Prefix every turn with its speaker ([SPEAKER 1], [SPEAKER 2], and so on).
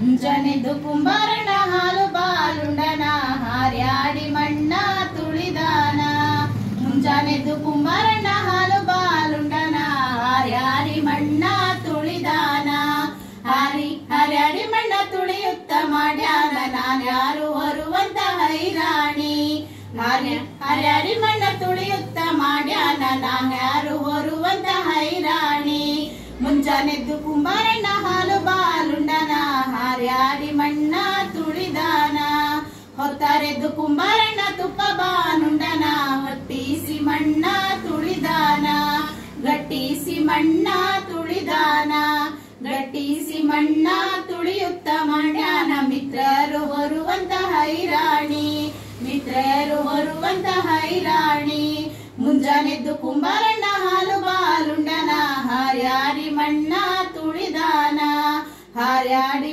[SPEAKER 1] ಮುಂಜಾನೆದ್ದು ಕುಂಬಾರಣ್ಣ ಹಾಲು ಬಾಲುಂಡನ ಹಾರ್ಯಾಡಿ ಮಣ್ಣ ತುಳಿದಾನ. ಮುಂಜಾನೆದ್ದು ಕುಂಬಾರಣ್ಣ ಹಾಲು ಬಾಲುಂಡನ ಹಾರ್ಯಾಡಿ ಮಣ್ಣ ತುಳಿದಾನ. ಹಾರ್ಯಾಡಿ ಮಣ್ಣ ತುಳಿಯುತ್ತ ಮಾಡ್ಯಾನ ನಾನ್ಯಾರು ಹೊರುವಂತ ಹೈರಾಣಿ. ಹಾರ್ಯಾಡಿ ಮಣ್ಣ ತುಳಿಯುತ್ತ ಮಾಡ್ಯಾನ ನಾನ್ಯಾರು ಹೊರುವಂತ ಹೈರಾಣಿ. ಮುಂಜಾನೆದ್ದು ಕುಂಬಾರಣ್ಣ ಹಾಲು ಬಾಲುಂಡನ ಹಾರ್ಯಾಡಿ ಮಣ್ಣ ತುಳಿದಾನ. ಹೊತ್ತಾರೆದ್ದು ಕುಂಬಾರಣ್ಣ ತುಪ್ಪ ಬಾನುಂಡನ ಹೊಟ್ಟಿಸಿ ಮಣ್ಣ ತುಳಿದಾನ. ಗಟ್ಟಿಸಿ ಮಣ್ಣ ತುಳಿದಾನ. ಗಟ್ಟಿಸಿ ಮಣ್ಣ ತುಳಿಯುತ್ತ ಮಾಡ್ಯಾನ ಮಿತ್ರರು ಹೊರುವಂತ ಹೈರಾಣಿ. ಮಿತ್ರರು ಹೊರುವಂತ ಹೈರಾಣಿ. ಮುಂಜಾನೆದ್ದು ಕುಂಬಾರಣ್ಣ ಹಾಲು ಬಾಲುಂಡನ ಹಾರ್ಯಾಡಿ ಮಣ್ಣ ತುಳಿದಾನ. ಹಾರ್ಯಾಡಿ